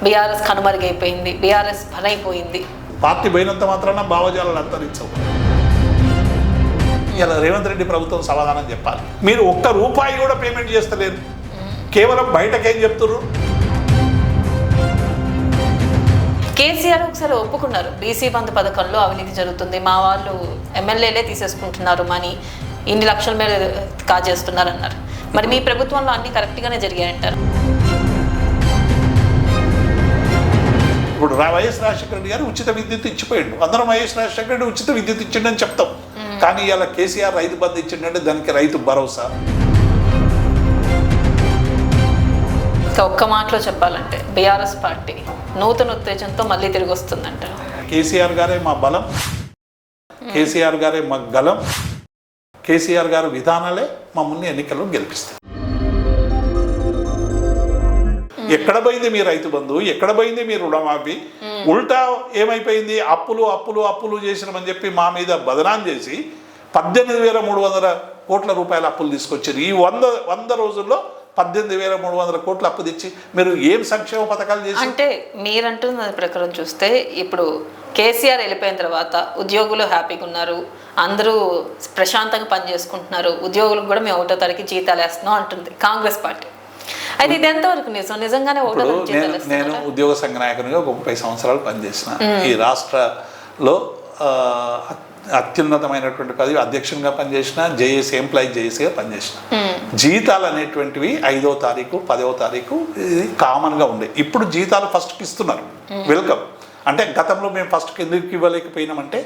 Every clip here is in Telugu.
బీఆర్ఎస్ కనుమరుగైపోయింది, బీఆర్ఎస్ పనైపోయింది. పార్టీ పోయినంత మాత్రాన భావజాలను అంతరించవు. ఇలా రేవంత్ రెడ్డి ప్రభుత్వం సమాధానం చెప్పాలి. మీరు ఒక్క రూపాయి కూడా పేమెంట్ చేస్తలేరు, కేవలం బయటకేం చెప్తున్నారు. కేసీఆర్ ఒకసారి ఒప్పుకున్నారు, బీసీ బంధు పథకంలో అవినీతి జరుగుతుంది, మా వాళ్ళు ఎమ్మెల్యేలే తీసేసుకుంటున్నారు మనీ, ఇన్ని లక్షల మీద కాజేస్తున్నారు అన్నారు. మరి మీ ప్రభుత్వంలో అన్ని కరెక్ట్గానే జరిగాయంటారు? ఇప్పుడు వైఎస్ రాజశేఖర రెడ్డి గారు ఉచిత విద్యుత్ ఇచ్చిపోయిండు, అందరం వైఎస్ రాజశేఖర రెడ్డి ఉచిత విద్యుత్ ఇచ్చిండని చెప్తాం. కానీ ఇలా కేసీఆర్ రైతు బంధు ఇచ్చిండంటే దానికి రైతు భరోసా. ఇంకా ఒక్క మాటలో చెప్పాలంటే బీఆర్ఎస్ పార్టీ నూతన ఉత్తేజంతో మళ్ళీ తిరిగి వస్తుందంటారు. కేసీఆర్ గారే మా బలం, కేసీఆర్ గారే మా గలం, కేసీఆర్ గారి విధానాలే మమ్మల్ని ఎన్నికల్లో గెలిపిస్తాయి. ఎక్కడ పోయింది మీ రైతు బంధు, ఎక్కడ పోయింది మీ రుణమాఫీ? ఉల్టా ఏమైపోయింది, అప్పులు అప్పులు అప్పులు చేసినామని చెప్పి మా మీద బదనాం చేసి 18,300 కోట్ల రూపాయల అప్పులు తీసుకొచ్చారు. ఈ 100 రోజుల్లో 18,300 కోట్ల అప్పు తెచ్చి మీరు ఏం సంక్షేమ పథకాలు చేసి? అంటే మీరంటున్న ప్రకారం చూస్తే ఇప్పుడు కేసీఆర్ వెళ్ళిపోయిన తర్వాత ఉద్యోగులు హ్యాపీగా ఉన్నారు, అందరూ ప్రశాంతంగా పనిచేసుకుంటున్నారు, ఉద్యోగులకు కూడా మేము 1వ తారీఖు జీతాలు వేస్తున్నాం అంటుంది కాంగ్రెస్ పార్టీ. అయితే ఇది ఎంతవరకు నిజంగానే? నేను ఉద్యోగ సంఘ నాయకునిగా ఒక 30 సంవత్సరాలు పనిచేసిన. ఈ రాష్ట్రలో అత్యున్నతమైనటువంటి పదవి అధ్యక్షునిగా పనిచేసిన, జేఏసీ ఎంప్లాయీ జేఏసీగా పనిచేసిన. జీతాలు అనేటువంటివి 5వ తారీఖు 10వ తారీఖు ఇది కామన్గా ఉండే. ఇప్పుడు జీతాలు ఫస్ట్కి ఇస్తున్నారు, వెల్కమ్. అంటే గతంలో మేము ఫస్ట్కి ఎందుకు ఇవ్వలేకపోయినామంటే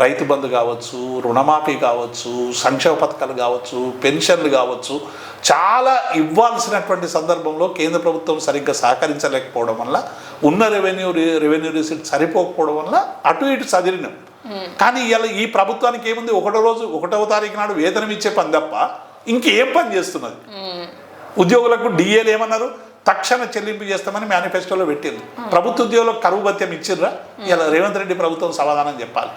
రైతు బంధు కావచ్చు, రుణమాఫీ కావచ్చు, సంక్షేమ పథకాలు కావచ్చు, పెన్షన్లు కావచ్చు, చాలా ఇవ్వాల్సినటువంటి సందర్భంలో కేంద్ర ప్రభుత్వం సరిగ్గా సహకరించలేకపోవడం వల్ల, ఉన్న రెవెన్యూ రిసీట్ సరిపోకపోవడం వల్ల అటు ఇటు చదివినాం. కానీ ఇలా ఈ ప్రభుత్వానికి ఏముంది, 1వ తారీఖు నాడు వేతనం ఇచ్చే పని తప్ప ఇంకేం పని చేస్తున్నది? ఉద్యోగులకు డిఏలు ఏమన్నారు, తక్షణ చెల్లింపు చేస్తామని మేనిఫెస్టోలో పెట్టింది. ప్రభుత్వ ఉద్యోగులకు కరువు భత్యం ఇచ్చిర్రా? ఇలా రేవంత్ రెడ్డి ప్రభుత్వం సమాధానం చెప్పాలి.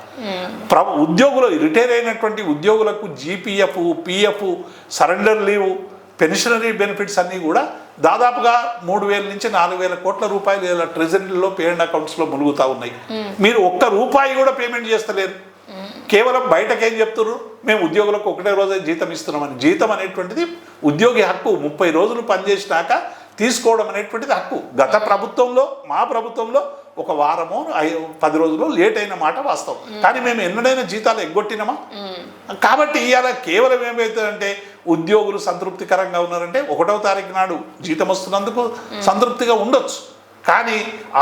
ఉద్యోగులు రిటైర్ అయినటువంటి ఉద్యోగులకు GPF, PF, surrender leave, pensionary benefits అన్నీ కూడా దాదాపుగా 3,000 నుంచి 4,000 కోట్ల రూపాయలు ఇలా ట్రెజరీలో పేమెంట్ అకౌంట్స్లో మునుగుతూ ఉన్నాయి. మీరు ఒక్క రూపాయి కూడా పేమెంట్ చేస్తలేరు, కేవలం బయటకేం చెప్తున్నారు, మేము ఉద్యోగులకు 1 రోజే జీతం ఇస్తున్నామని. జీతం అనేటువంటిది ఉద్యోగి హక్కు, 30 రోజులు పనిచేసినాక తీసుకోవడం అనేటువంటిది హక్కు. గత ప్రభుత్వంలో, మా ప్రభుత్వంలో 1 వారమో 10 రోజులు లేట్ అయిన మాట వాస్తవం. కానీ మేము ఎన్నడైనా జీతాలు ఎగ్గొట్టినామా? కాబట్టి ఇవాళ కేవలం ఏమవుతుందంటే ఉద్యోగులు సంతృప్తికరంగా ఉన్నారంటే 1వ తారీఖు నాడు జీతం వస్తున్నందుకు సంతృప్తిగా ఉండొచ్చు. కానీ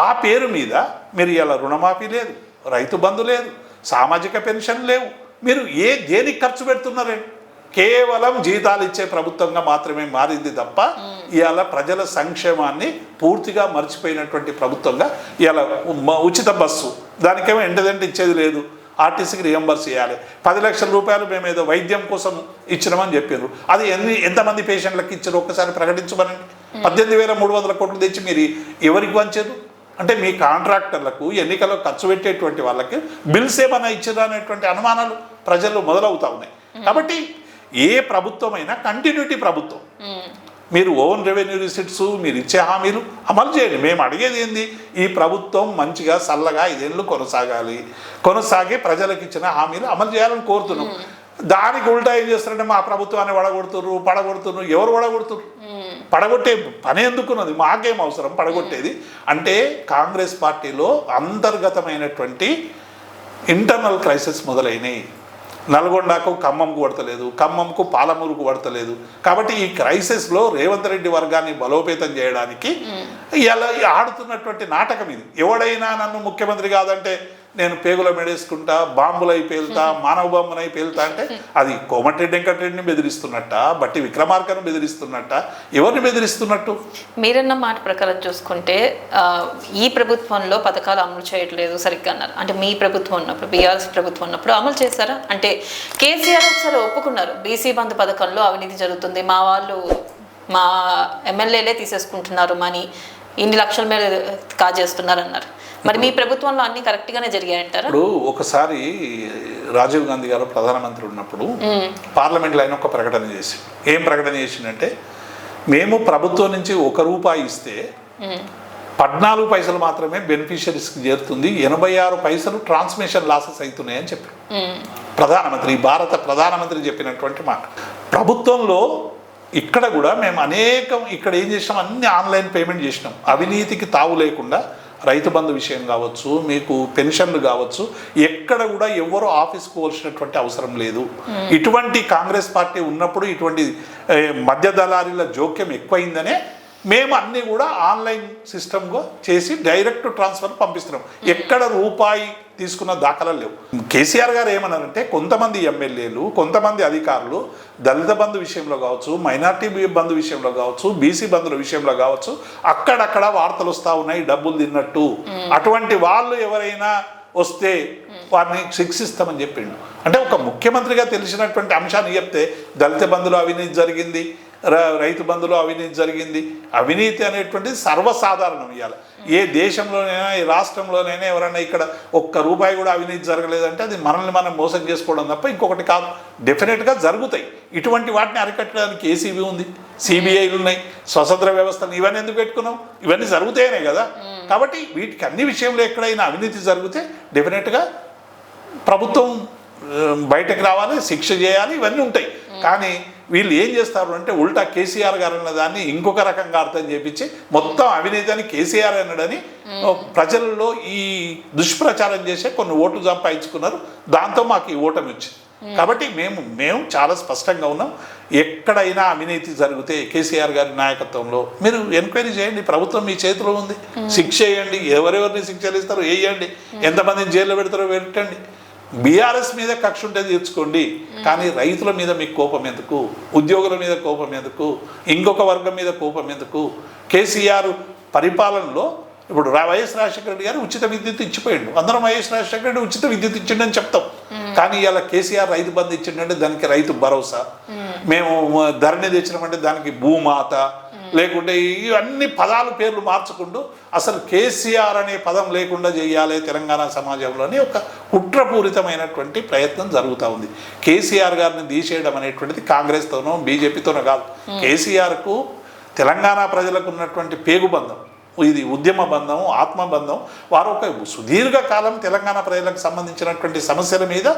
ఆ పేరు మీద మీరు ఇవాళ రుణమాఫీ లేదు, రైతు బంధు లేదు, సామాజిక పెన్షన్ లేవు. మీరు దేనికి ఖర్చు పెడుతున్నారండి? కేవలం జీతాలు ఇచ్చే ప్రభుత్వంగా మాత్రమే మారింది తప్ప ఇవాళ ప్రజల సంక్షేమాన్ని పూర్తిగా మర్చిపోయినటువంటి ప్రభుత్వంగా ఇవాళ ఉచిత బస్సు దానికేమో ఎంటదంటే ఇచ్చేది లేదు, ఆర్టీసీకి రియంబర్స్ చేయాలి. 10 లక్షల రూపాయలు మేము ఏదో వైద్యం కోసం ఇచ్చినామని చెప్పారు. అది ఎంతమంది పేషెంట్లకు ఇచ్చారు ఒక్కసారి ప్రకటించమనండి. 18,300 కోట్లు తెచ్చి మీరు ఎవరికి వంచారు? అంటే మీ కాంట్రాక్టర్లకు, ఎన్నికల్లో ఖర్చు పెట్టేటువంటి వాళ్ళకి బిల్స్ ఏమైనా ఇచ్చారా అనేటువంటి అనుమానాలు ప్రజల్లో మొదలవుతూ ఉన్నాయి. కాబట్టి ఏ ప్రభుత్వమైనా కంటిన్యూటీ ప్రభుత్వం. మీరు ఓన్ రెవెన్యూ రిసిట్స్, మీరు ఇచ్చే హామీలు అమలు చేయండి. మేము అడిగేది ఏంది, ఈ ప్రభుత్వం మంచిగా చల్లగా 5 ఏళ్ళు కొనసాగి ప్రజలకు ఇచ్చిన హామీలు అమలు చేయాలని కోరుతున్నాం. దానికి ఉల్టా ఏం చేస్తారంటే మా ప్రభుత్వాన్ని పడగొడుతున్నారు. ఎవరు పడగొడుతున్నారు? పడగొట్టే పని ఎందుకున్నది? మాకేం అవసరం పడగొట్టేది? అంటే కాంగ్రెస్ పార్టీలో అంతర్గతమైనటువంటి ఇంటర్నల్ క్రైసిస్ మొదలైనవి. నల్గొండకు ఖమ్మంకు పడతలేదు, ఖమ్మంకు పాలమూరుకు పడతలేదు. కాబట్టి ఈ క్రైసిస్లో రేవంత్ రెడ్డి వర్గాన్ని బలోపేతం చేయడానికి ఇలా ఆడుతున్నటువంటి నాటకం ఇది. ఎవడైనా నన్ను ముఖ్యమంత్రి కాదంటే నేను పేగుల మెడేసుకుంటా, బాంబులై పేలుతా, మానవ బాంబునై పేలుతా అంటే అది కోమటిరెడ్డి వెంకటరెడ్డిని బెదిరిస్తున్నట్ట, బట్టి విక్రమార్కను బెదిరిస్తున్నట్ట, ఎవరిని బెదిరిస్తున్నట్టు? మీరన్న మాట ప్రకారం చూసుకుంటే ఈ ప్రభుత్వంలో పథకాలు అమలు చేయట్లేదు సరిగ్గా అన్నారు. అంటే మీ ప్రభుత్వం ఉన్నప్పుడు, బీఆర్ఎస్ ప్రభుత్వం ఉన్నప్పుడు అమలు చేశారా? అంటే కేసీఆర్ ఒకసారి ఒప్పుకున్నారు, బీసీ బంధు పథకంలో అవినీతి జరుగుతుంది, మా వాళ్ళు మా ఎమ్మెల్యేలే తీసేసుకుంటున్నారు మనీ, ఇన్ని లక్షల మీద కాజేస్తున్నారు అన్నారు. మరి మీ ప్రభుత్వంలో అన్ని కరెక్ట్గానే జరిగాయంటారా? ఇప్పుడు ఒకసారి రాజీవ్ గాంధీ గారు ప్రధానమంత్రి ఉన్నప్పుడు పార్లమెంట్లో ఆయన ఒక ప్రకటన చేసి, ఏం ప్రకటన చేసిందంటే, మేము ప్రభుత్వం నుంచి 1 రూపాయి ఇస్తే 14 పైసలు మాత్రమే బెనిఫిషరీస్కి చేరుతుంది, 86 పైసలు ట్రాన్స్మిషన్ లాసెస్ అవుతున్నాయని చెప్పారు ప్రధానమంత్రి, భారత ప్రధానమంత్రి చెప్పినటువంటి మాట. ప్రభుత్వంలో ఇక్కడ కూడా మేము ఇక్కడ ఏం చేసినాం, అన్ని ఆన్లైన్ పేమెంట్ చేసినాం. అవినీతికి తావు లేకుండా రైతు బంధు విషయం కావచ్చు, మీకు పెన్షన్లు కావచ్చు, ఎక్కడ కూడా ఎవరో ఆఫీస్కి పోవాల్సినటువంటి అవసరం లేదు. ఇటువంటి కాంగ్రెస్ పార్టీ ఉన్నప్పుడు ఇటువంటి మధ్య దళారీల జోక్యం ఎక్కువైందనే మేము అన్నీ కూడా ఆన్లైన్ సిస్టమ్గా చేసి డైరెక్ట్ ట్రాన్స్ఫర్ పంపిస్తున్నాం. ఎక్కడ రూపాయి తీసుకున్న దాఖలాలు లేవు. కేసీఆర్ గారు ఏమన్నారంటే, కొంతమంది ఎమ్మెల్యేలు, కొంతమంది అధికారులు దళిత బంధు విషయంలో కావచ్చు, మైనార్టీ బంధు విషయంలో కావచ్చు, బీసీ బంధుల విషయంలో కావచ్చు, అక్కడక్కడ వార్తలు వస్తూ ఉన్నాయి డబ్బులు తిన్నట్టు. అటువంటి వాళ్ళు ఎవరైనా వస్తే వారిని శిక్షిస్తామని చెప్పిండు. అంటే ఒక ముఖ్యమంత్రిగా తెలిసినటువంటి అంశాన్ని చెప్తే దళిత బంధులో అవినీతి జరిగింది, రైతు బంధులో అవినీతి జరిగింది. అవినీతి అనేటువంటిది సర్వసాధారణం. ఇవాళ ఏ దేశంలోనైనా, ఏ రాష్ట్రంలోనైనా ఎవరైనా ఇక్కడ ఒక్క రూపాయి కూడా అవినీతి జరగలేదంటే అది మనల్ని మనం మోసం చేసుకోవడం తప్ప ఇంకొకటి కాదు. డెఫినెట్గా జరుగుతాయి. ఇటువంటి వాటిని అరికట్టడానికి ఏసీబీ ఉంది, సిబిఐలు ఉన్నాయి, స్వతంత్ర వ్యవస్థలు. ఇవన్నీ ఎందుకు పెట్టుకున్నాం? ఇవన్నీ జరుగుతాయనే కదా. కాబట్టి వీటికి అన్ని విషయంలో ఎక్కడైనా అవినీతి జరిగితే డెఫినెట్గా ప్రభుత్వం బయటకు రావాలి, శిక్ష చేయాలి, ఇవన్నీ ఉంటాయి. కానీ వీళ్ళు ఏం చేస్తారు అంటే ఉల్టా కేసీఆర్ గారు అన్న దాన్ని ఇంకొక రకంగా అర్థం చేపించి మొత్తం అవినీతి అని కేసీఆర్ అన్నాడని ప్రజల్లో ఈ దుష్ప్రచారం చేసే కొన్ని ఓట్లు సంపాదించుకున్నారు. దాంతో మాకు ఈ ఓటమి వచ్చింది. కాబట్టి మేము చాలా స్పష్టంగా ఉన్నాం. ఎక్కడైనా అవినీతి జరిగితే కేసీఆర్ గారి నాయకత్వంలో మీరు ఎంక్వైరీ చేయండి. ప్రభుత్వం మీ చేతిలో ఉంది. శిక్ష వేయండి. ఎవరెవరిని శిక్షలు ఇస్తారో వేయండి. ఎంతమందిని జైల్లో పెడతారో పెట్టండి. బీఆర్ఎస్ మీద కక్ష ఉంటే తీర్చుకోండి. కానీ రైతుల మీద మీకు కోపం ఎందుకు? ఉద్యోగుల మీద కోపం ఎందుకు? ఇంకొక వర్గం మీద కోపం ఎందుకు? కేసీఆర్ పరిపాలనలో ఇప్పుడు వైఎస్ రాజశేఖర రెడ్డి గారు ఉచిత విద్యుత్ ఇచ్చిపోయిండు. అందరం వైఎస్ రాజశేఖర రెడ్డి ఉచిత విద్యుత్ ఇచ్చిండని చెప్తాం. కానీ ఇలా కేసీఆర్ రైతు బంధు ఇచ్చిండంటే దానికి రైతు భరోసా, మేము ధరణి తెచ్చినామంటే దానికి భూమాత, లేకుంటే ఇవన్నీ పదాలు పేర్లు మార్చుకుంటూ అసలు కేసీఆర్ అనే పదం లేకుండా చేయాలి తెలంగాణ సమాజంలోని ఒక కుట్రపూరితమైనటువంటి ప్రయత్నం జరుగుతూ ఉంది. కేసీఆర్ గారిని తీసేయడం అనేటువంటిది కాంగ్రెస్తోనో బీజేపీతోనో కాదు. కేసీఆర్కు తెలంగాణ ప్రజలకు ఉన్నటువంటి పేగుబంధం, ఇది ఉద్యమ బంధం, ఆత్మబంధం. వారు ఒక సుదీర్ఘకాలం తెలంగాణ ప్రజలకు సంబంధించినటువంటి సమస్యల మీద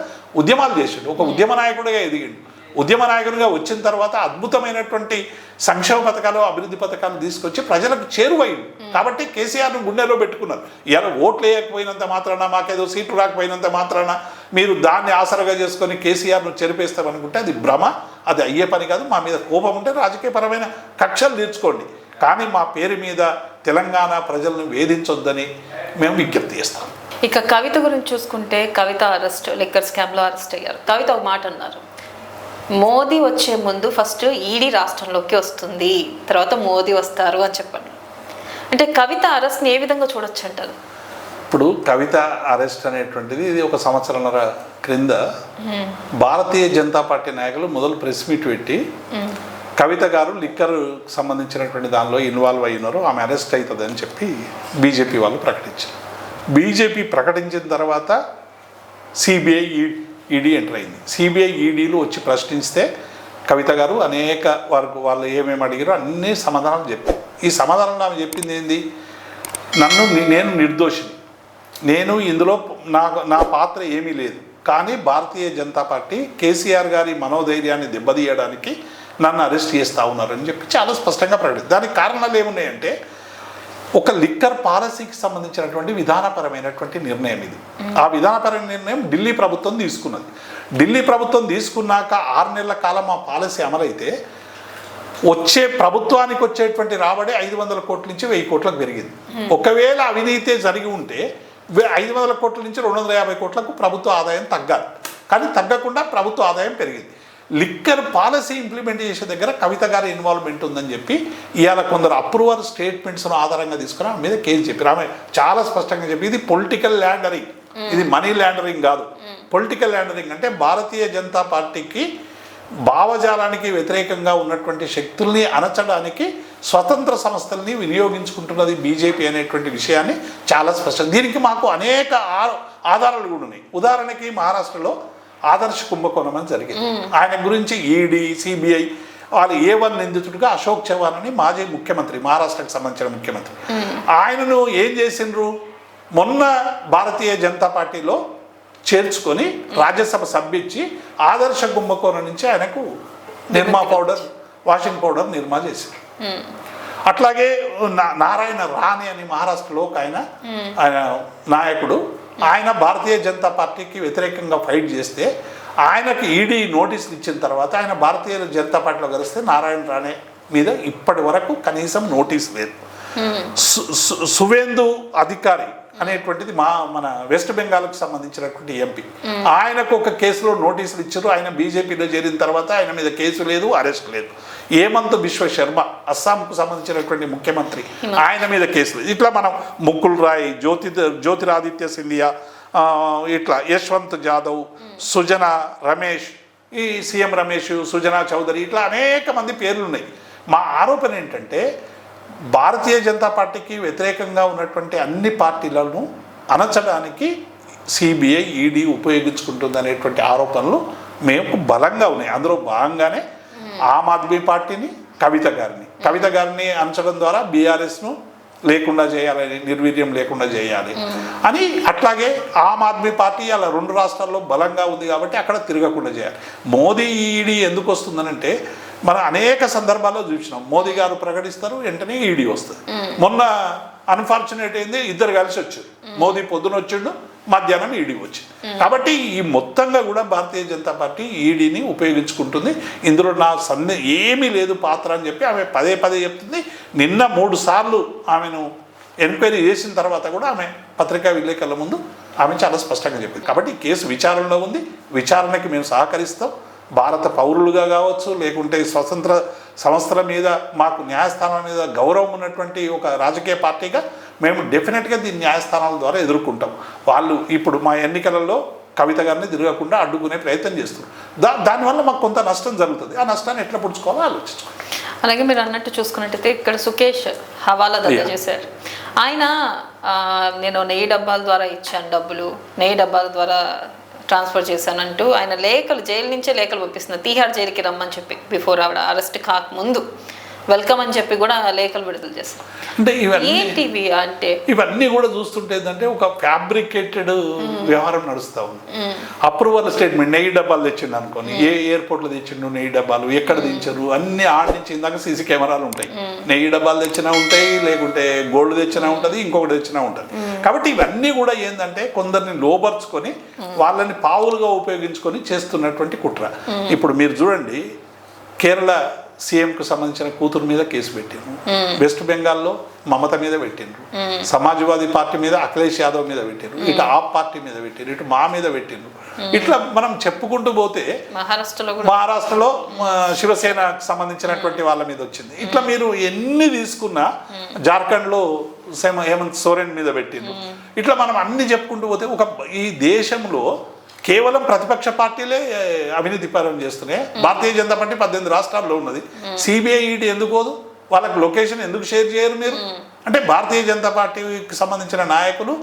ఉద్యమాలు చేసిండు. ఒక ఉద్యమ నాయకుడిగా ఎదిగిండు. ఉద్యమ నాయకునిగా వచ్చిన తర్వాత అద్భుతమైనటువంటి సంక్షేమ పథకాలు, అభివృద్ధి పథకాలు తీసుకొచ్చి ప్రజలకు చేరువైంది. కాబట్టి కేసీఆర్ను గుండెలో పెట్టుకున్నారు. ఇలా ఓట్లు వేయకపోయినంత మాత్రాన, మాకేదో సీట్లు రాకపోయినంత మాత్రాన మీరు దాన్ని ఆసరగా చేసుకొని కేసీఆర్ను చెరిపేస్తామనుకుంటే అది భ్రమ. అది అయ్యే పని కాదు. మా మీద కోపం ఉంటే రాజకీయపరమైన కక్షలు తీర్చుకోండి. కానీ మా పేరు మీద తెలంగాణ ప్రజలను వేధించొద్దని మేము విజ్ఞప్తి చేస్తాం. ఇక కవిత గురించి చూసుకుంటే, కవిత అరెస్ట్, లిక్కర్ స్కామ్లో అరెస్ట్ అయ్యారు. కవిత ఒక మాట అన్నారు, మోదీ వచ్చే ముందు ఫస్ట్ ఈడీ రాష్ట్రంలోకి వస్తుంది, తర్వాత మోదీ వస్తారు అని చెప్పండి. అంటే కవిత అరెస్ట్ని ఏ విధంగా చూడొచ్చు అంటారు? ఇప్పుడు కవిత అరెస్ట్ అనేటువంటిది ఇది ఒక సంవత్సరంన్నర క్రింద భారతీయ జనతా పార్టీ నాయకులు మొదలు ప్రెస్ మీట్ పెట్టి కవిత గారు లిక్కర్ సంబంధించినటువంటి దానిలో ఇన్వాల్వ్ అయినారు, ఆమె అరెస్ట్ అవుతుంది అని చెప్పి బీజేపీ వాళ్ళు ప్రకటించారు. బీజేపీ ప్రకటించిన తర్వాత సిబిఐ ఈడీ ఎంటర్ అయింది. సిబిఐ ఈడీలు వచ్చి ప్రశ్నిస్తే కవిత గారు అనేక వాళ్ళు ఏమేమి అడిగారో అన్నీ సమాధానాలు చెప్పారు. ఈ సమాధానంలో ఆమె చెప్పింది ఏంది, నేను నిర్దోషిని, నేను ఇందులో నా పాత్ర ఏమీ లేదు, కానీ భారతీయ జనతా పార్టీ కేసీఆర్ గారి మనోధైర్యాన్ని దెబ్బతీయడానికి నన్ను అరెస్ట్ చేస్తూ ఉన్నారని చెప్పి చాలా స్పష్టంగా ప్రకటించారు. దానికి కారణాలు ఏమున్నాయంటే, ఒక లిక్కర్ పాలసీకి సంబంధించినటువంటి విధానపరమైనటువంటి నిర్ణయం ఇది. ఆ విధానపరమైన నిర్ణయం ఢిల్లీ ప్రభుత్వం తీసుకున్నది. ఢిల్లీ ప్రభుత్వం తీసుకున్నాక 6 నెలల కాలం ఆ పాలసీ అమలైతే ప్రభుత్వానికి వచ్చేటువంటి రాబడి 500 కోట్ల నుంచి 1000 కోట్లకు పెరిగింది. ఒకవేళ అవినీతి జరిగి ఉంటే 500 కోట్ల నుంచి 250 కోట్లకు ప్రభుత్వ ఆదాయం తగ్గాలి. కానీ తగ్గకుండా ప్రభుత్వ ఆదాయం పెరిగింది. లిక్కర్ పాలసీ ఇంప్లిమెంట్ చేసే దగ్గర కవిత గారి ఇన్వాల్వ్మెంట్ ఉందని చెప్పి ఇవాళ కొందరు అప్రూవర్ స్టేట్మెంట్స్ను ఆధారంగా తీసుకుని ఆమె మీద కేసు చెప్పారు. ఆమె చాలా స్పష్టంగా చెప్పి ఇది పొలిటికల్ ల్యాండరింగ్, ఇది మనీ ల్యాండరింగ్ కాదు. పొలిటికల్ ల్యాండరింగ్ అంటే భారతీయ జనతా పార్టీకి భావజాలానికి వ్యతిరేకంగా ఉన్నటువంటి శక్తుల్ని అణచడానికి స్వతంత్ర సంస్థల్ని వినియోగించుకుంటున్నది బీజేపీ అనేటువంటి విషయాన్ని చాలా స్పష్టం. దీనికి మాకు అనేక ఆధారాలు కూడా ఉన్నాయి. ఉదాహరణకి మహారాష్ట్రలో ఆదర్శ్ కుంభకోణం అని జరిగింది. ఆయన గురించి ఈడీ, సిబిఐ వాళ్ళు A1 నిందితుడిగా అశోక్ చవాన్ అని మాజీ ముఖ్యమంత్రి, మహారాష్ట్రకు సంబంధించిన ముఖ్యమంత్రి. ఆయనను ఏం చేసిండ్రు, మొన్న భారతీయ జనతా పార్టీలో చేర్చుకొని రాజ్యసభ సభ్యుచ్చి ఆదర్శ కుంభకోణం నుంచి ఆయనకు నిర్మా పౌడర్, వాషింగ్ పౌడర్ నిర్మా చేశారు. అట్లాగే నారాయణ రాణే అని మహారాష్ట్రలో ఒక ఆయన నాయకుడు, ఆయన భారతీయ జనతా పార్టీకి వ్యతిరేకంగా ఫైట్ చేస్తే ఆయనకు ఈడీ నోటీసులు ఇచ్చిన తర్వాత ఆయన భారతీయ జనతా పార్టీలో కలిస్తే నారాయణ రాణే మీద ఇప్పటి వరకు కనీసం నోటీస్ లేదు. సువేందు అధికారి అనేటువంటిది మన వెస్ట్ బెంగాల్కి సంబంధించినటువంటి ఎంపీ, ఆయనకు ఒక కేసులో నోటీసులు ఇచ్చారు. ఆయన బీజేపీలో చేరిన తర్వాత ఆయన మీద కేసు లేదు, అరెస్ట్ లేదు. హేమంత్ బిశ్వ శర్మ అస్సాంకు సంబంధించినటువంటి ముఖ్యమంత్రి, ఆయన మీద కేసులు. ఇట్లా మనం ముకుల్ రాయ్, జ్యోతిరాదిత్య సింధియా, ఇట్లా యశ్వంత్ జాదవ్, సుజనా రమేష్, ఈ సీఎం రమేష్, సుజనా చౌదరి, ఇట్లా అనేక మంది పేర్లు ఉన్నాయి. మా ఆరోపణ ఏంటంటే భారతీయ జనతా పార్టీకి వ్యతిరేకంగా ఉన్నటువంటి అన్ని పార్టీలను అణచడానికి సిబిఐ, ఈడీ ఉపయోగించుకుంటుంది అనేటువంటి ఆరోపణలు మేము బలంగా ఉన్నాయి. అందులో భాగంగానే ఆమ్ ఆద్మీ పార్టీని, కవిత గారిని అణచడం ద్వారా బీఆర్ఎస్ను లేకుండా చేయాలని, నిర్వీర్యం లేకుండా చేయాలి అని. అట్లాగే ఆమ్ ఆద్మీ పార్టీ అలా 2 రాష్ట్రాల్లో బలంగా ఉంది కాబట్టి అక్కడ తిరగకుండా చేయాలి. మోదీ ఈడీ ఎందుకు వస్తుందనంటే మనం అనేక సందర్భాల్లో చూసినాం, మోదీ గారు ప్రకటిస్తారు, వెంటనే ఈడీ వస్తుంది. మొన్న అన్ఫార్చునేట్ అయింది, ఇద్దరు కలిసి వచ్చారు. మోదీ పొద్దున వచ్చిండు, మధ్యాహ్నం ఈడీ వచ్చింది. కాబట్టి ఈ మొత్తంగా కూడా భారతీయ జనతా పార్టీ ఈడీని ఉపయోగించుకుంటుంది. ఇందులో నా ఏమీ లేదు పాత్ర అని చెప్పి ఆమె పదే చెప్తుంది. నిన్న 3 సార్లు ఆమెను ఎంక్వైరీ చేసిన తర్వాత కూడా ఆమె పత్రికా విలేకరుల ముందు ఆమె చాలా స్పష్టంగా చెప్పింది. కాబట్టి కేసు విచారణలో ఉంది, విచారణకి మేము సహకరిస్తాం. భారత పౌరులుగా కావచ్చు, లేకుంటే స్వతంత్ర సంస్థల మీద మాకు న్యాయస్థానాల మీద గౌరవం ఉన్నటువంటి ఒక రాజకీయ పార్టీగా మేము డెఫినెట్గా దీన్ని న్యాయస్థానాల ద్వారా ఎదుర్కొంటాం. వాళ్ళు ఇప్పుడు మా ఎన్నికలలో కవిత గారిని తిరగకుండా అడ్డుకునే ప్రయత్నం చేస్తున్నారు. దానివల్ల మాకు కొంత నష్టం జరుగుతుంది. ఆ నష్టాన్ని ఎట్లా పుడుచుకోవాలో ఆలోచించుకోవాలి. అలాగే మీరు అన్నట్టు చూసుకున్నట్టయితే ఇక్కడ సుకేష్ హవాలా దత్తా చేశారు. ఆయన నేను 1000 డబ్బాల ద్వారా ఇచ్చాను డబ్బులు, 1000 డబ్బాల ద్వారా ట్రాన్స్ఫర్ చేశానంటూ ఆయన జైలు నుంచే లేఖలు పంపిస్తున్నారు. తీహార్ జైలుకి రమ్మని చెప్పి, బిఫోర్ ఆవిడ అరెస్ట్ కాకముందు వెల్కమ్ అని చెప్పి కూడా లేఖలు విడుదల చేస్తారు. అంటే ఇవన్నీ కూడా చూస్తుంటే ఏంటంటే ఒక ఫ్యాబ్రికేటెడ్ వ్యవహారం నడుస్తూ ఉంది. అప్రూవల్ స్టేట్మెంట్ 1000 డబ్బాలు తెచ్చిండు అనుకోని, ఏ ఎయిర్పోర్ట్లో తెచ్చిండు 1000 డబ్బాలు, ఎక్కడ తెచ్చారు అన్ని ఆడించి ఇందాక సీసీ కెమెరాలు ఉంటాయి. 1000 డబ్బాలు తెచ్చినా ఉంటాయి, లేకుంటే గోల్డ్ తెచ్చినా ఉంటుంది, ఇంకొకటి తెచ్చినా ఉంటుంది. కాబట్టి ఇవన్నీ కూడా ఏంటంటే కొందరిని లోబర్చుకొని వాళ్ళని పావులుగా ఉపయోగించుకొని చేస్తున్నటువంటి కుట్ర. ఇప్పుడు మీరు చూడండి, కేరళ సీఎంకు సంబంధించిన కూతురు మీద కేసు పెట్టిండ్రు, వెస్ట్ బెంగాల్లో మమత మీద పెట్టిండ్రు, సమాజ్వాదీ పార్టీ మీద అఖిలేష్ యాదవ్ మీద పెట్టిండ్రు, ఇటు ఆప్ పార్టీ మీద పెట్టిండ్రు, ఇటు మా మీద పెట్టిండ్రు. ఇట్లా మనం చెప్పుకుంటూ పోతే మహారాష్ట్రలో శివసేనకు సంబంధించినటువంటి వాళ్ళ మీద వచ్చింది. ఇట్లా మీరు ఎన్ని తీసుకున్నా, జార్ఖండ్లో హేమంత్ సోరెన్ మీద పెట్టిండ్రు. ఇట్లా మనం అన్ని చెప్పుకుంటూ పోతే ఈ దేశంలో కేవలం ప్రతిపక్ష పార్టీలే అవినీతి పరం చేస్తున్నాయి. భారతీయ జనతా పార్టీ 18 రాష్ట్రాల్లో ఉన్నది. సిబిఐ, ఈడీ ఎందుకు పోదు? వాళ్ళకి లొకేషన్ ఎందుకు షేర్ చేయరు మీరు? అంటే భారతీయ జనతా పార్టీకి సంబంధించిన నాయకులు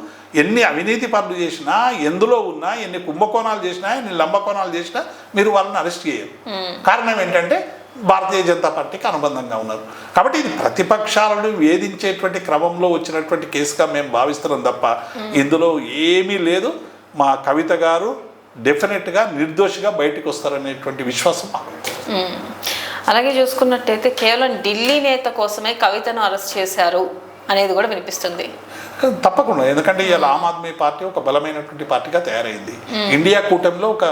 ఎన్ని అవినీతి పనులు చేసినా, ఎందులో ఉన్నా, ఎన్ని కుంభకోణాలు చేసినా, ఎన్ని లంబకోణాలు చేసినా మీరు వాళ్ళని అరెస్ట్ చేయరు. కారణం ఏంటంటే భారతీయ జనతా పార్టీకి అనుబంధంగా ఉన్నారు. కాబట్టి ఇది ప్రతిపక్షాలను వేధించేటువంటి క్రమంలో వచ్చినటువంటి కేసుగా మేము భావిస్తున్నాం తప్ప ఇందులో ఏమీ లేదు. మా కవిత గారు డెఫినెట్గా నిర్దోషిగా బయటకు వస్తారనేటువంటి విశ్వాసం మాకు. అలాగే చూసుకున్నట్టయితే కేవలం ఢిల్లీ నేత కోసమే కవితను అరెస్ట్ చేశారు అనేది కూడా వినిపిస్తుంది. తప్పకుండా, ఎందుకంటే ఇవాళ ఆమ్ ఆద్మీ పార్టీ ఒక బలమైనటువంటి పార్టీగా తయారైంది. ఇండియా కూటమిలో ఒక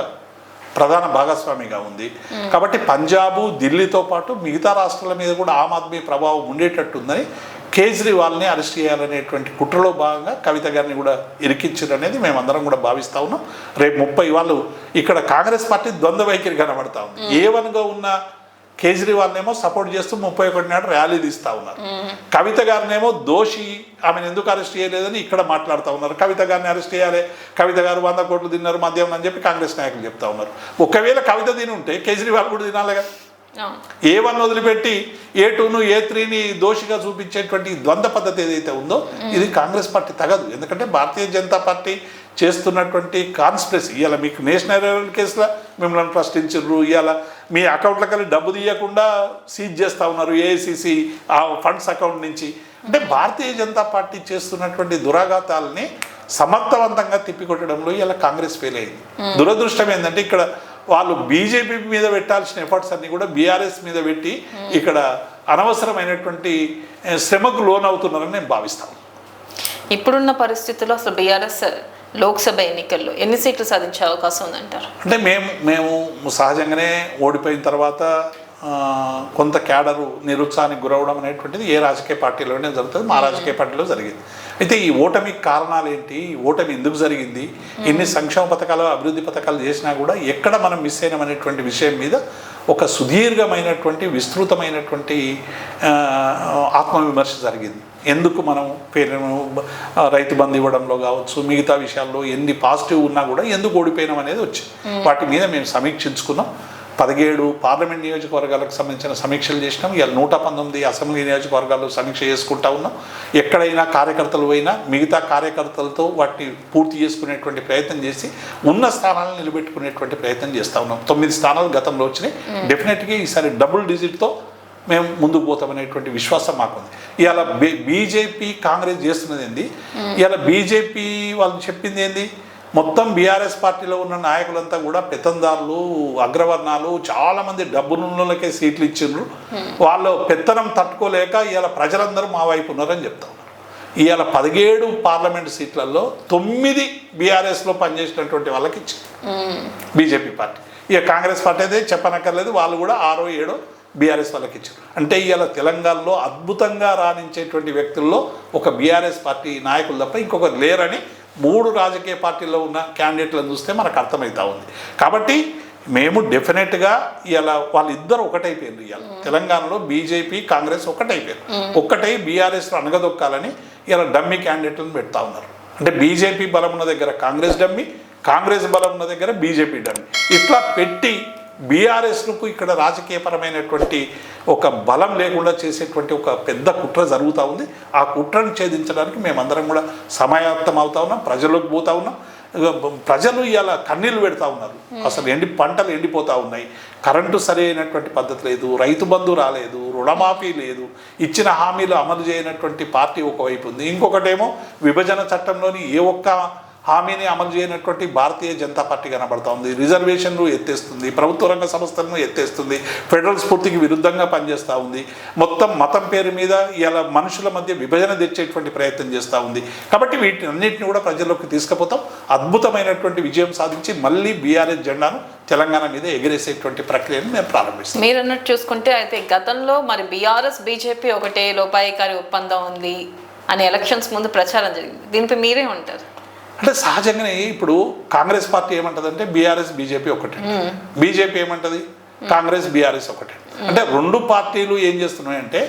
ప్రధాన భాగస్వామిగా ఉంది. కాబట్టి పంజాబు, ఢిల్లీతో పాటు మిగతా రాష్ట్రాల మీద కూడా ఆమ్ ఆద్మీ ప్రభావం ఉండేటట్టుందని కేజ్రీవాల్ని అరెస్ట్ చేయాలనేటువంటి కుట్రలో భాగంగా కవిత గారిని కూడా ఇరికించారు అనేది మేమందరం కూడా భావిస్తూ ఉన్నాం. రేపు 30 వాళ్ళు ఇక్కడ కాంగ్రెస్ పార్టీ ద్వంద్వ వైఖరి కనబడతా ఉంది. A1గా ఉన్న కేజ్రీవాల్నేమో సపోర్ట్ చేస్తూ 31 నాడు ర్యాలీ తీస్తూ ఉన్నారు. కవిత గారినేమో దోషి, ఆమెను ఎందుకు అరెస్ట్ చేయలేదని ఇక్కడ మాట్లాడుతూ ఉన్నారు. కవిత గారిని అరెస్ట్ చేయాలి, కవిత గారు 100 కోట్లు తిన్నారు మద్యం అని చెప్పి కాంగ్రెస్ నాయకులు చెప్తా ఉన్నారు. ఒకవేళ కవిత తిని ఉంటే కేజ్రీవాల్ కూడా తినాలి కదా. A1 వదిలిపెట్టి A2ను A3ని దోషిగా చూపించేటువంటి ద్వంద్వ పద్ధతి ఏదైతే ఉందో ఇది కాంగ్రెస్ పార్టీ తగదు. ఎందుకంటే భారతీయ జనతా పార్టీ చేస్తున్నటువంటి కాన్స్పిరసీ, ఇవాళ మీకు నేషనల్ లెవెల్ కేసులో మిమ్మల్ని ప్రశ్నించారు, ఇవాళ మీ అకౌంట్లకి డబ్బు తీయకుండా సీజ్ చేస్తూ ఉన్నారు ఏఐసిసి ఆ ఫండ్స్ అకౌంట్ నుంచి. అంటే భారతీయ జనతా పార్టీ చేస్తున్నటువంటి దురాఘాతాలని సమర్థవంతంగా తిప్పికొట్టడంలో ఇలా కాంగ్రెస్ ఫెయిల్ అయింది. దురదృష్టం ఏంటంటే ఇక్కడ వాళ్ళు బీజేపీ మీద పెట్టాల్సిన ఎఫర్ట్స్ అన్ని కూడా బీఆర్ఎస్ మీద పెట్టి ఇక్కడ అనవసరమైనటువంటి శ్రమకు లోనవుతున్నారని నేను భావిస్తాను. ఇప్పుడున్న పరిస్థితుల్లో అసలు బీఆర్ఎస్ లోక్సభ ఎన్నికల్లో ఎన్ని సీట్లు సాధించే అవకాశం ఉందంటారు? అంటే మేము సహజంగానే ఓడిపోయిన తర్వాత కొంత క్యాడరు నిరుత్సాహానికి గురవడం అనేటువంటిది ఏ రాజకీయ పార్టీలోనే జరుగుతుంది, మా రాజకీయ పార్టీలో జరిగింది. అయితే ఈ ఓటమికి కారణాలు ఏంటి, ఈ ఓటమి ఎందుకు జరిగింది, ఎన్ని సంక్షేమ పథకాలు అభివృద్ధి పథకాలు చేసినా కూడా ఎక్కడ మనం మిస్ అయినామనేటువంటి విషయం మీద ఒక సుదీర్ఘమైనటువంటి విస్తృతమైనటువంటి ఆత్మవిమర్శ జరిగింది. ఎందుకు మనం రైతు బంధు ఇవ్వడంలో కావచ్చు, మిగతా విషయాల్లో ఎన్ని పాజిటివ్ ఉన్నా కూడా ఎందుకు ఓడిపోయినాం అనేది వచ్చింది. వాటి మీద మేము సమీక్షించుకున్నాం. 17 పార్లమెంట్ నియోజకవర్గాలకు సంబంధించిన సమీక్షలు చేసినాం. ఇవాళ 119 అసెంబ్లీ నియోజకవర్గాల్లో సమీక్ష చేసుకుంటా ఉన్నాం. ఎక్కడైనా కార్యకర్తలు పోయినా మిగతా కార్యకర్తలతో వాటిని పూర్తి చేసుకునేటువంటి ప్రయత్నం చేసి ఉన్న స్థానాలను నిలబెట్టుకునేటువంటి ప్రయత్నం చేస్తూ ఉన్నాం. 9 స్థానాలు గతంలో వచ్చినాయి. డెఫినెట్గా ఈసారి డబుల్ డిజిట్తో మేము ముందుకు పోతామనేటువంటి విశ్వాసం మాకుంది. ఇవాళ బీజేపీ కాంగ్రెస్ చేస్తున్నది ఏంది, ఇవాళ బీజేపీ వాళ్ళు చెప్పింది ఏంది, మొత్తం బీఆర్ఎస్ పార్టీలో ఉన్న నాయకులంతా కూడా పెత్తందారులు, అగ్రవర్ణాలు, చాలామంది డబ్బులకే సీట్లు ఇచ్చిండ్రు, వాళ్ళు పెత్తనం తట్టుకోలేక ఇవాళ ప్రజలందరూ మా వైపు ఉన్నారని చెప్తా ఉన్నారు. ఇవాళ 17 పార్లమెంట్ సీట్లలో 9 బీఆర్ఎస్లో పనిచేసినటువంటి వాళ్ళకి ఇచ్చింది బీజేపీ పార్టీ. ఇక కాంగ్రెస్ పార్టీ అయితే చెప్పనక్కర్లేదు, వాళ్ళు కూడా 6 7 బీఆర్ఎస్ వాళ్ళకి ఇచ్చారు. అంటే ఇవాళ తెలంగాణలో అద్భుతంగా రాణించేటువంటి వ్యక్తుల్లో ఒక బీఆర్ఎస్ పార్టీ నాయకులు తప్ప ఇంకొకరు లేరని 3 రాజకీయ పార్టీల్లో ఉన్న క్యాండిడేట్లను చూస్తే మనకు అర్థమవుతా ఉంది. కాబట్టి మేము డెఫినెట్గా ఇలా వాళ్ళిద్దరు ఒకటైపోయారు. ఇవాళ తెలంగాణలో బీజేపీ కాంగ్రెస్ ఒకటైపోయారు. ఒక్కటై బీఆర్ఎస్లో అనగదొక్కాలని ఇలా డమ్మీ క్యాండిడేట్లను పెడతా ఉన్నారు. అంటే బీజేపీ బలం ఉన్న దగ్గర కాంగ్రెస్ డమ్మీ, కాంగ్రెస్ బలం ఉన్న దగ్గర బీజేపీ డమ్మీ, ఇట్లా పెట్టి బీఆర్ఎస్కు ఇక్కడ రాజకీయపరమైనటువంటి ఒక బలం లేకుండా చేసేటువంటి ఒక పెద్ద కుట్ర జరుగుతూ ఉంది. ఆ కుట్రను ఛేదించడానికి మేమందరం కూడా సమాయత్తం అవుతా ఉన్నాం, ప్రజలకు పోతా ఉన్నాం. ప్రజలు ఇలా కన్నీళ్ళు పెడతా ఉన్నారు. అసలు పంటలు ఎండిపోతూ ఉన్నాయి, కరెంటు సరైనటువంటి పద్ధతి లేదు, రైతు బంధు రాలేదు, రుణమాఫీ లేదు, ఇచ్చిన హామీలు అమలు చేయనటువంటి పార్టీ ఒకవైపు ఉంది. ఇంకొకటేమో విభజన చట్టంలోని ఏ ఒక్క హామీని అమలు చేయనటువంటి భారతీయ జనతా పార్టీ కనబడతా ఉంది. రిజర్వేషన్లు ఎత్తేస్తుంది, ప్రభుత్వ రంగ సంస్థలను ఎత్తేస్తుంది, ఫెడరల్ స్ఫూర్తికి విరుద్ధంగా పనిచేస్తూ ఉంది, మొత్తం మతం పేరు మీద ఇలా మనుషుల మధ్య విభజన తెచ్చేటువంటి ప్రయత్నం చేస్తూ ఉంది. కాబట్టి వీటిని అన్నింటినీ కూడా ప్రజల్లోకి తీసుకుపోతాం. అద్భుతమైనటువంటి విజయం సాధించి మళ్ళీ బీఆర్ఎస్ జెండాను తెలంగాణ మీద ఎగిరేసేటువంటి ప్రక్రియను మేము ప్రారంభిస్తాం. మీరు అన్నట్టు చూసుకుంటే అయితే గతంలో మరి బీఆర్ఎస్ బీజేపీ ఒకటే లోపాయికారి ఒప్పందం ఉంది అని ఎలక్షన్స్ ముందు ప్రచారం జరిగింది. దీనిపై మీరే ఉంటారు? అంటే సహజంగానే ఇప్పుడు కాంగ్రెస్ పార్టీ ఏమంటదంటే బీఆర్ఎస్ బీజేపీ ఒకటే, బీజేపీ ఏమంటది కాంగ్రెస్ బీఆర్ఎస్ ఒకటే. అంటే 2 పార్టీలు ఏం చేస్తున్నాయంటే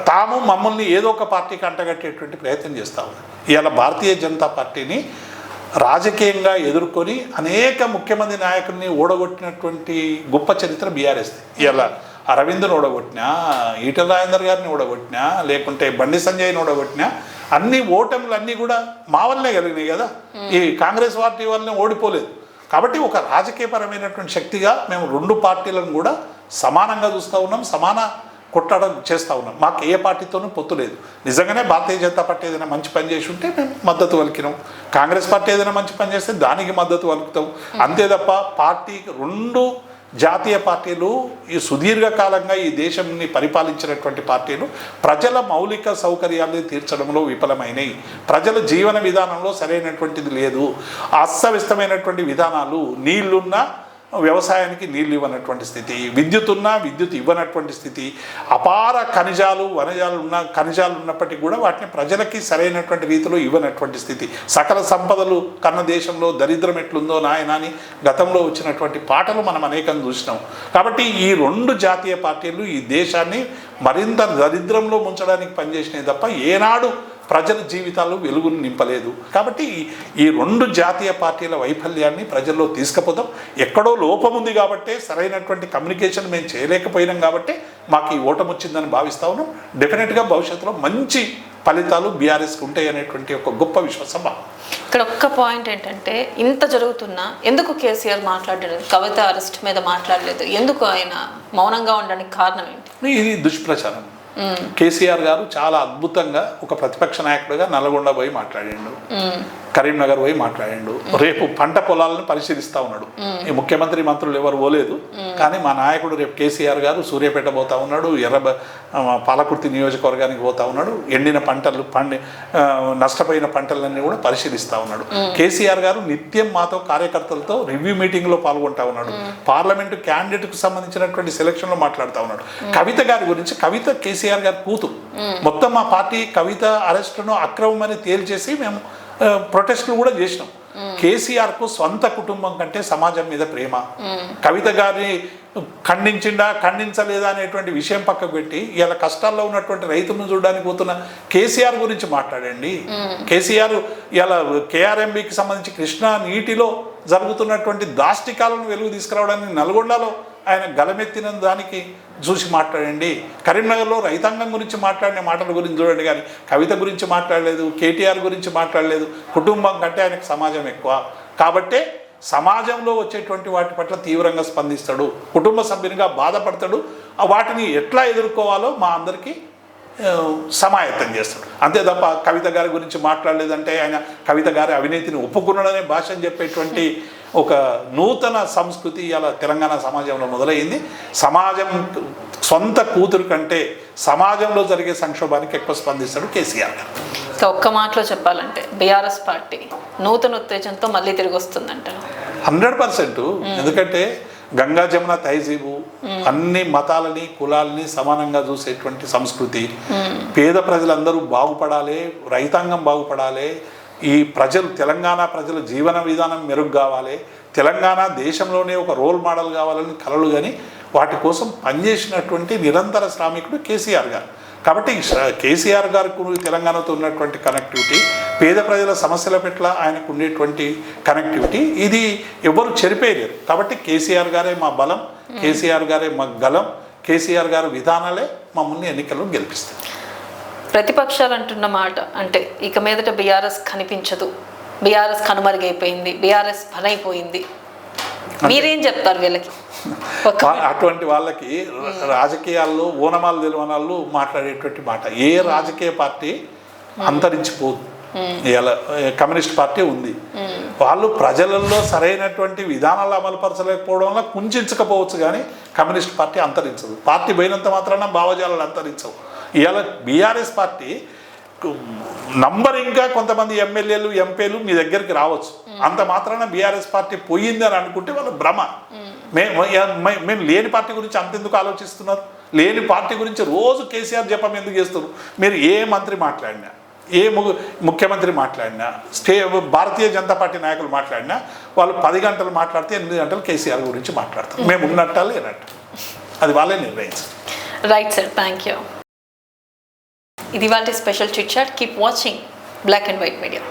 తాము మమ్మల్ని ఏదో ఒక పార్టీకి అంటగట్టేటువంటి ప్రయత్నం చేస్తూ ఉంది. ఇవాళ భారతీయ జనతా పార్టీని రాజకీయంగా ఎదుర్కొని అనేక ముఖ్యమంత్రి నాయకుల్ని ఓడగొట్టినటువంటి గొప్ప చరిత్ర బీఆర్ఎస్ది. ఇవాళ అరవింద్ను ఓడగొట్టినా, ఈటల రాజేందర్ గారిని ఓడగొట్టినా, లేకుంటే బండి సంజయ్ని ఓడగొట్టినా, అన్ని ఓటములు అన్నీ కూడా మా వల్లే కలిగినాయి కదా, ఈ కాంగ్రెస్ పార్టీ వల్లనే ఓడిపోలేదు. కాబట్టి ఒక రాజకీయపరమైనటువంటి శక్తిగా మేము 2 పార్టీలను కూడా సమానంగా చూస్తూ ఉన్నాం, సమాన కొట్టడం చేస్తూ ఉన్నాం. మాకు ఏ పార్టీతోనూ పొత్తు లేదు. నిజంగానే భారతీయ జనతా పార్టీ ఏదైనా మంచి పని చేసి ఉంటే మేము మద్దతు పలికినాం, కాంగ్రెస్ పార్టీ ఏదైనా మంచి పని చేస్తే దానికి మద్దతు పలుకుతాం. అంతే తప్ప పార్టీకి 2 జాతీయ పార్టీలు ఈ సుదీర్ఘకాలంగా ఈ దేశాన్ని పరిపాలించినటువంటి పార్టీలు ప్రజల మౌలిక సౌకర్యాలను తీర్చడంలో విఫలమైనవి. ప్రజల జీవన విధానంలో సరైనటువంటిది లేదు, అస్తవ్యస్తమైనటువంటి విధానాలు, నీళ్లున్నా వ్యవసాయానికి నీళ్ళు ఇవ్వనటువంటి స్థితి, విద్యుత్ ఉన్నా విద్యుత్ ఇవ్వనటువంటి స్థితి, అపార ఖనిజాలు ఖనిజాలు ఉన్నప్పటికీ కూడా వాటిని ప్రజలకి సరైనటువంటి రీతిలో ఇవ్వనటువంటి స్థితి, సకల సంపదలు కన్న దేశంలో దరిద్రం ఎట్లుందో నాయనాని గతంలో వచ్చినటువంటి పాటలు మనం అనేకం చూసినాం. కాబట్టి ఈ 2 జాతీయ పార్టీలు ఈ దేశాన్ని మరింత దరిద్రంలో ముంచడానికి పనిచేసినాయి తప్ప ఏనాడు ప్రజల జీవితాలు వెలుగును నింపలేదు. కాబట్టి ఈ రెండు జాతీయ పార్టీల వైఫల్యాన్ని ప్రజల్లో తీసుకుపోతాం. ఎక్కడో లోపం ఉంది కాబట్టి, సరైనటువంటి కమ్యూనికేషన్ మేము చేయలేకపోయినాం కాబట్టి మాకు ఈ ఓటమి వచ్చిందని భావిస్తా ఉన్నాం. డెఫినెట్గా భవిష్యత్తులో మంచి ఫలితాలు బీఆర్ఎస్కి ఉంటాయి అనేటువంటి ఒక గొప్ప విశ్వాసం. ఇక్కడ ఒక్క పాయింట్ ఏంటంటే, ఇంత జరుగుతున్నా ఎందుకు కేసీఆర్ మాట్లాడలేదు, కవిత అరెస్ట్ మీద మాట్లాడలేదు, ఎందుకు ఆయన మౌనంగా ఉండడానికి కారణం ఏంటి? ఇది దుష్ప్రచారం. కేసీఆర్ గారు చాలా అద్భుతంగా ఒక ప్రతిపక్ష నాయకుడిగా నల్గొండ పోయి మాట్లాడిండు, కరీంనగర్ పోయి మాట్లాడిండు, రేపు పంట పొలాలను పరిశీలిస్తా ఉన్నాడు. ఈ ముఖ్యమంత్రి మంత్రులు ఎవరు పోలేదు, కానీ మా నాయకుడు రేపు కేసీఆర్ గారు సూర్యాపేట పోతా ఉన్నాడు, పాలకుర్తి నియోజకవర్గానికి పోతా ఉన్నాడు, ఎండిన పంటలు నష్టపోయిన పంటలన్నీ కూడా పరిశీలిస్తా ఉన్నాడు. కేసీఆర్ గారు నిత్యం మాతో కార్యకర్తలతో రివ్యూ మీటింగ్లో పాల్గొంటా ఉన్నాడు. పార్లమెంటు క్యాండిడేట్కు సంబంధించినటువంటి సెలక్షన్లో మాట్లాడుతూ ఉన్నాడు. కవిత గారి గురించి, కవిత కేసీఆర్ గారి కూతురు, మొత్తం మా పార్టీ కవిత అరెస్టును అక్రమమని తేల్చేసి మేము ప్రొటెస్ట్లు కూడా చేసినాం. కేసీఆర్కు స్వంత కుటుంబం కంటే సమాజం మీద ప్రేమ. కవిత గారిని ఖండించలేదా అనేటువంటి విషయం పక్కకు పెట్టి ఇలా కష్టాల్లో ఉన్నటువంటి రైతులను చూడడానికి పోతున్న కేసీఆర్ గురించి మాట్లాడండి. కేసీఆర్ ఇలా కేఆర్ఎంబికి సంబంధించి కృష్ణా నీటిలో జరుగుతున్నటువంటి దాష్టికాలను వెలుగు తీసుకురావడానికి నల్గొండలో ఆయన గలమెత్తిన దానికి చూసి మాట్లాడండి. కరీంనగర్లో రైతాంగం గురించి మాట్లాడిన మాటల గురించి చూడండి, కానీ కవిత గురించి మాట్లాడలేదు, కేటీఆర్ గురించి మాట్లాడలేదు. కుటుంబం కంటే ఆయనకు సమాజం ఎక్కువ కాబట్టే సమాజంలో వచ్చేటువంటి వాటి పట్ల తీవ్రంగా స్పందిస్తాడు, కుటుంబ సభ్యునిగా బాధపడతాడు, వాటిని ఎట్లా ఎదుర్కోవాలో మా అందరికీ సమాయత్తం చేస్తాడు. అంతే తప్ప కవిత గారి గురించి మాట్లాడలేదంటే ఆయన కవిత గారి అవినీతిని ఒప్పుకున్నాడనే భాష అని చెప్పేటువంటి ఒక నూతన సంస్కృతి ఇలా తెలంగాణ సమాజంలో మొదలైంది. సమాజం సొంత కూతురు కంటే సమాజంలో జరిగే సంక్షోభానికి ఎక్కువ స్పందిస్తాడు కేసీఆర్ గారు. ఒక్క మాటలో చెప్పాలంటే బీఆర్ఎస్ పార్టీ నూతన ఉత్తేజంతో మళ్ళీ తిరిగి వస్తుందంటారు. 100%. ఎందుకంటే గంగా జమున తహజీబు, అన్ని మతాలని కులాలని సమానంగా చూసేటువంటి సంస్కృతి, పేద ప్రజలందరూ బాగుపడాలి, రైతాంగం బాగుపడాలి, ఈ ప్రజలు తెలంగాణ ప్రజల జీవన విధానం మెరుగు కావాలి, తెలంగాణ దేశంలోనే ఒక రోల్ మోడల్ కావాలని కలలు కానీ వాటి కోసం పనిచేసినటువంటి నిరంతర శ్రామికుడు కేసీఆర్ గారు. కాబట్టి కేసీఆర్ గారికి తెలంగాణతో ఉన్నటువంటి కనెక్టివిటీ, పేద ప్రజల సమస్యల పట్ల ఆయనకు ఉండేటువంటి కనెక్టివిటీ, ఇది ఎవరు చెరిపేయలేరు. కాబట్టి కేసీఆర్ గారే మా బలం, కేసీఆర్ గారే మా గలం, కేసీఆర్ గారి విధానాలే మమ్మల్ని ఎన్నికల్లో గెలిపిస్తాయి. ప్రతిపక్షాలు అంటున్న మాట అంటే ఇక మీదట బీఆర్ఎస్ కనిపించదు, బీఆర్ఎస్ కనుమరుగైపోయింది, బీఆర్ఎస్ బలైపోయింది, మీరేం చెప్తారు వీళ్ళకి? అటువంటి వాళ్ళకి రాజకీయాల్లో ఓనమాలు తెలియనాళ్ళు మాట్లాడేటువంటి మాట. ఏ రాజకీయ పార్టీ అంతరించిపోదు. ఇలా కమ్యూనిస్ట్ పార్టీ ఉంది, వాళ్ళు ప్రజలలో సరైనటువంటి విధానాలు అమలుపరచలేకపోవడం వల్ల కుంచకపోవచ్చు, కానీ కమ్యూనిస్ట్ పార్టీ అంతరించదు. పార్టీ పోయినంత మాత్రాన భావజాలాలు అంతరించవు. ఇవాళ బీఆర్ఎస్ పార్టీ నంబరింగ్గా కొంతమంది ఎమ్మెల్యేలు ఎంపీలు మీ దగ్గరికి రావచ్చు, అంత మాత్రాన బీఆర్ఎస్ పార్టీ పోయింది అని అనుకుంటే వాళ్ళ భ్రమ. మేము లేని పార్టీ గురించి అంతెందుకు ఆలోచిస్తున్నారు? లేని పార్టీ గురించి రోజు కేసీఆర్ జపం ఎందుకు చేస్తున్నారు? మీరు ఏ మంత్రి మాట్లాడినా, ఏ ముఖ్యమంత్రి మాట్లాడినా, భారతీయ జనతా పార్టీ నాయకులు మాట్లాడినా వాళ్ళు 10 గంటలు మాట్లాడితే 8 గంటలు కేసీఆర్ గురించి మాట్లాడతారు. మేము ఉన్నట్ట లేనట్టు అది వాళ్ళే నిర్ణయించారు. Right sir, thank you. ఇది వాళ్ళ special chit chat. Keep watching black and white media.